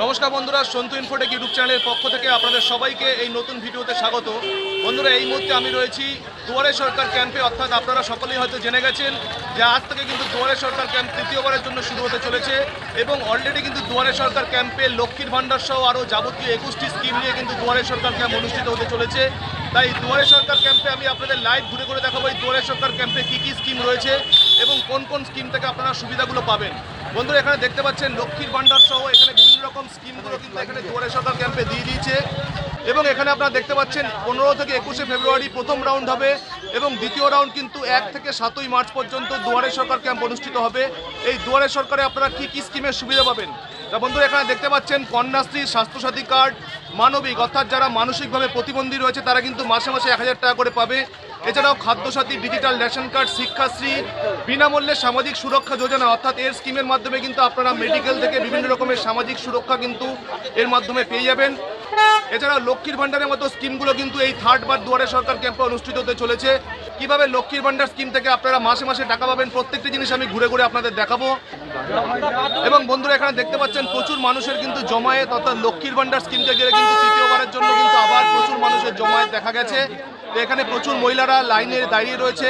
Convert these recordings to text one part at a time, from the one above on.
নমস্কার বন্ধুরা, Santu Infotech YouTube চ্যানেলের পক্ষ থেকে আপনাদের সবাইকে এই নতুন ভিডিওতে স্বাগত। বন্ধুরা, এই মুহূর্তে আমি রয়েছি দুয়ারে সরকার ক্যাম্পে। অর্থাৎ আপনারা সকলেই হয়তো জেনে গেছেন যে আজ থেকে কিন্তু দুয়ারে সরকার ক্যাম্প তৃতীয়বারের জন্য শুরু হতে চলেছে এবং অলরেডি কিন্তু দুয়ারে সরকার ক্যাম্পে লক্ষ্মীর ভাণ্ডার সহ আরও যাবতীয় 21টি স্কিম নিয়ে কিন্তু দুয়ারে সরকার ক্যাম্প অনুষ্ঠিত হতে চলেছে। তাই দুয়ারে সরকার ক্যাম্পে আমি আপনাদের লাইভ ঘুরে ঘুরে দেখাবো এই দুয়ারে সরকার ক্যাম্পে কী কী স্কিম রয়েছে এবং কোন কোন স্কিম থেকে আপনারা সুবিধাগুলো পাবেন। বন্ধুরা, এখানে দেখতে পাচ্ছেন লক্ষ্মীর ভাণ্ডার সহ এখানে বিভিন্ন রকম স্কিমগুলো কিন্তু এখানে দুয়ারে সরকার ক্যাম্পে দিয়ে দিয়েছে এবং এখানে আপনারা দেখতে পাচ্ছেন 15 থেকে 21শে ফেব্রুয়ারি প্রথম রাউন্ড হবে এবং দ্বিতীয় রাউন্ড কিন্তু 1 থেকে 7ই মার্চ পর্যন্ত দুয়ারে সরকার ক্যাম্প অনুষ্ঠিত হবে। এই দুয়ারে সরকারে আপনারা কী কী স্কিমের সুবিধা পাবেন তা বন্ধুরা এখানে দেখতে পাচ্ছেন কন্যাশ্রী, স্বাস্থ্যসাথী কার্ড, মানবিক অর্থাৎ যারা মানসিকভাবে প্রতিবন্ধী রয়েছে তারা কিন্তু মাসে মাসে 1000 টাকা করে পাবে। এছাড়াও Khadya Sathi, digital ration card, Shikshashree, বিনামূল্যে সামাজিক সুরক্ষা যোজনা অর্থাৎ এর স্কিমের মাধ্যমে কিন্তু আপনারা মেডিকেল থেকে বিভিন্ন রকমের সামাজিক সুরক্ষা কিন্তু এর মাধ্যমে পেয়ে যাবেন। এছাড়াও লক্ষ্মীর ভাণ্ডারের মতো স্কিমগুলো কিন্তু এই থার্ড বার দুয়ারে সরকার ক্যাম্পে অনুষ্ঠিত হতে চলেছে। কিভাবে লক্ষ্মীর ভাণ্ডার স্কিম থেকে আপনারা মাসে মাসে টাকা পাবেন প্রত্যেকটি জিনিস আমি ঘুরে ঘুরে আপনাদের দেখাবো। এবং বন্ধুরা এখানে দেখতে পাচ্ছেন প্রচুর মানুষের কিন্তু জমায়েত, অর্থাৎ লক্ষ্মীর ভাণ্ডার স্কিমকে ঘিরে কিন্তু তৃতীয়বারের জন্য কিন্তু আবার প্রচুর মানুষের জমায়েত দেখা গেছে। তো এখানে প্রচুর মহিলারা লাইনে দাঁড়িয়ে রয়েছে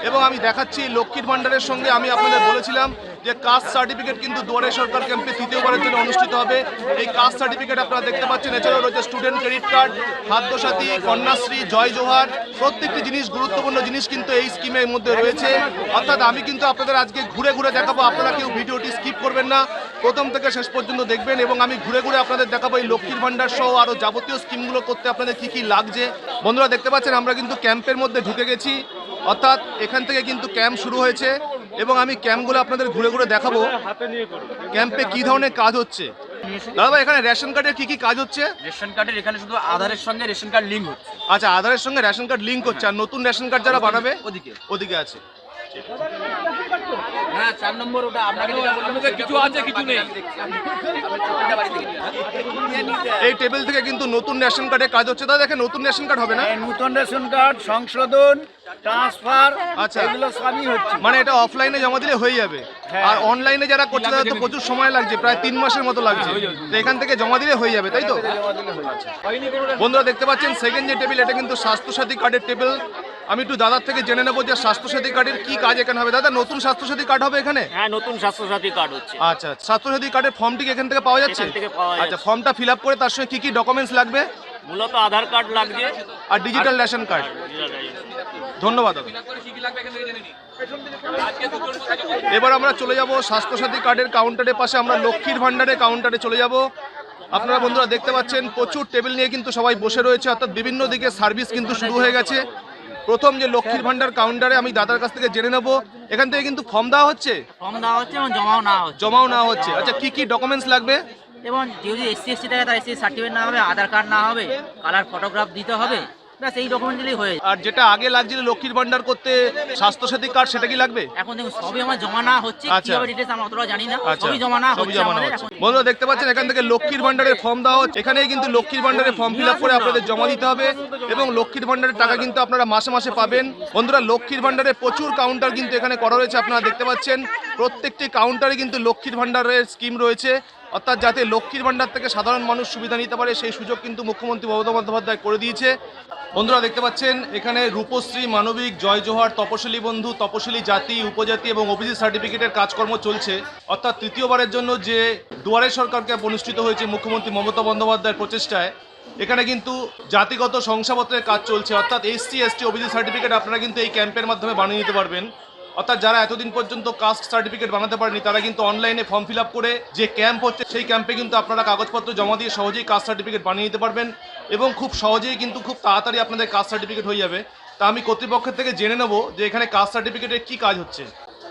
এবং আমি দেখাচ্ছি লক্ষ্মীর ভাণ্ডারের সঙ্গে আমি আপনাদের বলেছিলাম যে কাস্ট সার্টিফিকেট কিন্তু দুয়ারে সরকার ক্যাম্পে তৃতীয়বারের জন্য অনুষ্ঠিত হবে। এই কাস্ট সার্টিফিকেট আপনারা দেখতে পাচ্ছেন। এছাড়াও রয়েছে student credit card, Khadyasathi, Kanyashree, Jai Johar, প্রত্যেকটি জিনিস গুরুত্বপূর্ণ জিনিস কিন্তু এই স্কিমের মধ্যে রয়েছে। অর্থাৎ আমি কিন্তু আপনাদের আজকে ঘুরে ঘুরে দেখাবো, আপনারা কেউ ভিডিওটি স্কিপ করবেন না, প্রথম থেকে শেষ পর্যন্ত দেখবেন এবং আমি ঘুরে ঘুরে আপনাদের দেখাবো এই লক্ষ্মীর ভাণ্ডার সহ আরও যাবতীয় স্কিমগুলো করতে আপনাদের কী কী লাগছে। বন্ধুরা দেখতে পাচ্ছেন আমরা কিন্তু ক্যাম্পের মধ্যে ঢুকে গেছি, অর্থাৎ এখান থেকে কিন্তু ক্যাম্প শুরু হয়েছে এবং আমি ক্যাম্পগুলো আপনাদের ঘুরে ঘুরে দেখাবো ক্যাম্পে কী ধরনের কাজ হচ্ছে। দাদা, এখানে রেশন কার্ডের কি কি কাজ হচ্ছে? রেশন কার্ডের এখানে শুধু আধারের সঙ্গে রেশন কার্ড লিংক হচ্ছে। আচ্ছা, আধারের সঙ্গে রেশন কার্ড লিংক হচ্ছে আর নতুন রেশন কার্ড যারা বানাবে ওদিকে আছে। হ্যাঁ, 4 নম্বর ওটা আপনাকে কিছু আছে কিছু নেই। এই টেবিল থেকে কিন্তু নতুন রেশন কার্ডের কাজ হচ্ছে। দাদা, দেখেন নতুন রেশন কার্ড হবে না? নতুন রেশন কার্ড সংশোধন, ট্রান্সফার, আচ্ছা, এগুলো সবই হচ্ছে। মানে এটা অফলাইনে জমা দিলে হয়ে যাবে আর অনলাইনে যারা করছে তাদের তো প্রচুর সময় লাগছে, প্রায় 3 মাসের মতো লাগছে। তো এখান থেকে জমা দিলে হয়ে যাবে, তাই তো? বন্ধুরা দেখতে পাচ্ছেন সেকেন্ড যে টেবিল এটা কিন্তু স্বাস্থ্যসাথী কার্ডের টেবিল। আমি একটু দাদার থেকে জেনে নেবো যে স্বাস্থ্যসাথী কার্ডের কি কাজ এখানে হবে। দাদা, নতুন স্বাস্থ্যসাথী কার্ড হবে এখানে? হ্যাঁ, নতুন স্বাস্থ্যসাথী কার্ড হচ্ছে। আচ্ছা, স্বাস্থ্যসাথী কার্ডের ফর্মটি এখান থেকে পাওয়া যাচ্ছে? আচ্ছা, ফর্মটা ফিল আপ করে তার সঙ্গে কি কি ডকুমেন্টস লাগবে? মূলত আধার কার্ড লাগবে আর ডিজিটাল রেশন কার্ড। ধন্যবাদ দাদা। এবার আমরা চলে যাব স্বাস্থ্যসাথী কার্ডের কাউন্টারের পাশে, আমরা লক্ষ্মীর ভাণ্ডারের কাউন্টারে চলে যাব। আপনারা বন্ধুরা দেখতে পাচ্ছেন প্রচুর টেবিল নিয়ে কিন্তু সবাই বসে রয়েছে, অর্থাৎ বিভিন্ন দিকে সার্ভিস কিন্তু শুরু হয়ে গেছে। প্রথম যে লক্ষ্মীর ভাণ্ডার কাউন্টারে আমি দাদার কাছ থেকে জেনে নেব, এখান থেকে কিন্তু ফর্ম দেওয়া হচ্ছে এবং জমাও নেওয়া হচ্ছে। আচ্ছা, কি কি ডকুমেন্টস লাগবে? এবং যদি SC/ST থাকে তার SC সার্টিফিকেট না হবে, আধার কার্ড না হবে, কালার ফটোগ্রাফ দিতে হবে, ব্যাস এই ডকুমেন্ট দিলেই হয়ে যায়। আর যেটা আগে লাগছিল লক্ষ্মীর ভাণ্ডার করতে স্বাস্থ্যসাথী কার্ড, সেটা কি লাগবে? এখন দেখুন সবই আমার জমা না হচ্ছে, কিভাবে ডিটেইলস আমরা অতটা জানি না, সবই জমা না হচ্ছে আমাদের। বন্ধুরা দেখতে পাচ্ছেন এখান থেকে লক্ষ্মীর ভাণ্ডারের ফর্ম দেওয়া হচ্ছে। এখানেই কিন্তু লক্ষ্মীর ভাণ্ডারের ফর্ম ফিল আপ করে আপনাদের জমা দিতে হবে এবং লক্ষ্মীর ভাণ্ডারের টাকা কিন্তু আপনারা মাসে মাসে পাবেন। বন্ধুরা, লক্ষ্মীর ভাণ্ডারে প্রচুর কাউন্টার কিন্তু এখানে করা রয়েছে, আপনারা দেখতে পাচ্ছেন প্রত্যেকটি কাউন্টারে কিন্তু লক্ষ্মীর ভাণ্ডারের স্কিম রয়েছে, অর্থাৎ যাতে লক্ষ্মীর ভাণ্ডার থেকে সাধারণ মানুষ সুবিধা নিতে পারে সেই সুযোগ কিন্তু মুখ্যমন্ত্রী মমতা বন্দ্যোপাধ্যায় করে দিয়েছে। বন্ধুরা দেখতে পাচ্ছেন এখানে রূপশ্রী, মানবিক, জয় জোহার, তপশিলি বন্ধু, তপশিলি জাতি, উপজাতি এবং ওবিসি সার্টিফিকেটের কাজকর্ম চলছে। অর্থাৎ তৃতীয়বারের জন্য যে দুয়ারে সরকার ক্যাম্প অনুষ্ঠিত হয়েছে মুখ্যমন্ত্রী মমতা বন্দ্যোপাধ্যায়ের প্রচেষ্টায়, এখানে কিন্তু জাতিগত শংসাপত্রের কাজ চলছে। অর্থাৎ SC/ST, ওবিসি সার্টিফিকেট আপনারা কিন্তু এই ক্যাম্পের মাধ্যমে বানিয়ে নিতে পারবেন। অর্থাৎ যারা এতদিন পর্যন্ত কাস্ট সার্টিফিকেট বানাতে পারেনি তারা কিন্তু অনলাইনে ফর্ম ফিল আপ করে যে ক্যাম্প হচ্ছে সেই ক্যাম্পে কিন্তু আপনারা কাগজপত্র জমা দিয়ে সহজেই কাস্ট সার্টিফিকেট বানিয়ে নিতে পারবেন এবং খুব সহজেই কিন্তু খুব তাড়াতাড়ি আপনাদের কাস্ট সার্টিফিকেট হয়ে যাবে। তা আমি কর্তৃপক্ষের থেকে জেনে নেবো যে এখানে কাস্ট সার্টিফিকেটের কী কাজ হচ্ছে।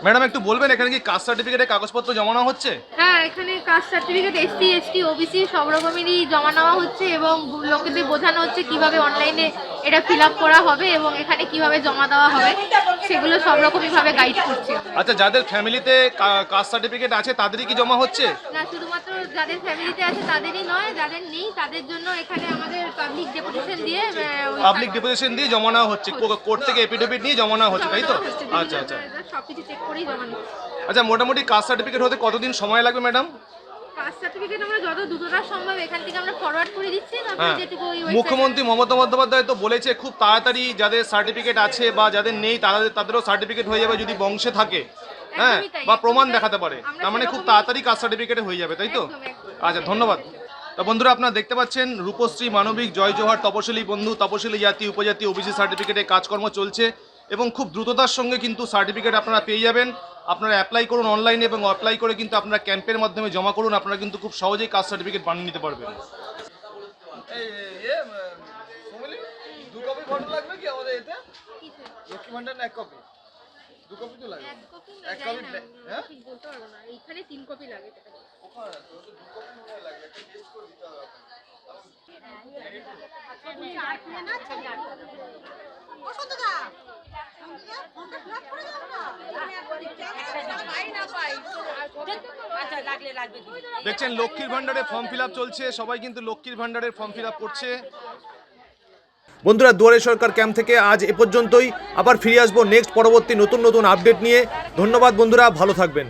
ম্যাডাম, একটু বলবেন এখানে কি কাস্ট সার্টিফিকেটের কাগজপত্র জমা নেওয়া হচ্ছে? হ্যাঁ, এখানে কাস্ট সার্টিফিকেট SC/ST, OBC সব রকমেরই জমা নেওয়া হচ্ছে এবং লোকেদের বোঝানো হচ্ছে কিভাবে অনলাইনে এটা ফিল আপ করা হবে এবং এখানে কিভাবে জমা দেওয়া হবে, সেগুলো সব রকমভাবে গাইড করছে। আচ্ছা, যাদের ফ্যামিলিতে কাস্ট সার্টিফিকেট আছে তাদেরই কি জমা হচ্ছে? না, শুধুমাত্র যাদের ফ্যামিলিতে আছে তাদেরই নয়, যাদের নেই তাদের জন্য এখানে আমাদের পাবলিক ডেপুটেশন দিয়ে জমা নেওয়া হচ্ছে, কোর্ট থেকে এফিডেভিট নিয়ে জমা নেওয়া হচ্ছে, তাই তো? আচ্ছা, সবকিছু চেক করেই জমা নিচ্ছে। আচ্ছা, মোটামুটি কাস্ট সার্টিফিকেট হতে কতদিন সময় লাগবে ম্যাডাম? কাস্ট সার্টিফিকেট আমরা যত দ্রুততা সম্ভব এখান থেকে আমরা ফরওয়ার্ড করে দিচ্ছি, তারপরে হ্যাঁ, যেটুকু ওই website- মুখ্যমন্ত্রী মমতা বন্দ্যোপাধ্যায় তো বলেছে খুব তাড়াতাড়ি যাদের সার্টিফিকেট আছে বা যাদের নেই তাদেরও সার্টিফিকেট হয়ে যাবে যদি বংশে থাকে, হ্যাঁ, একদমই তাই, বা প্রমাণ একদমই তাই। দেখাতে পারে, আমরা তার মানে খুব সেরকমই- তাড়াতাড়ি কাস্ট সার্টিফিকেট হয়ে যাবে, তাই তো? একদম, একদম। আচ্ছা, ধন্যবাদ। তা বন্ধুরা, আপনারা দেখতে পাচ্ছেন রূপশ্রী, মানবিক, জয় জোহার, তপশিলি বন্ধু, তপশিলি জাতি, উপজাতি, ওবিসি সার্টিফিকেটে কাজকর্ম চলছে এবং খুব দ্রুততার সঙ্গে কিন্তু সার্টিফিকেট আপনারা পেয়ে যাবেন। আপনারা অ্যাপ্লাই করুন অনলাইনে এবং অ্যাপ্লাই করে কিন্তু আপনারা ক্যাম্পের মাধ্যমে জমা করুন, আপনারা কিন্তু খুব সহজেই কাস্ট সার্টিফিকেট বানিয়ে নিতে পারবেন। দু কপি ফটো লাগবে কি আমাদের এতে? লক্ষ্মী ভান্ডার 1 কপি, 2 কপি তো লাগবে। এক কপি না, এক জানি কপি না, হ্যাঁ? ঠিক বলতে পারবো না। এইখানে 3 কপি লাগে। দেখছেন লক্ষ্মীর ভান্ডারের ফর্ম ফিল আপ চলছে, সবাই কিন্তু লক্ষ্মীর ভান্ডারের ফর্ম ফিল আপ করছে। বন্ধুরা, দুয়ারে সরকার ক্যাম্প থেকে আজ এ পর্যন্তই। আবার ফিরে আসবো নেক্সট পরবর্তী নতুন আপডেট নিয়ে। ধন্যবাদ বন্ধুরা, ভালো থাকবেন।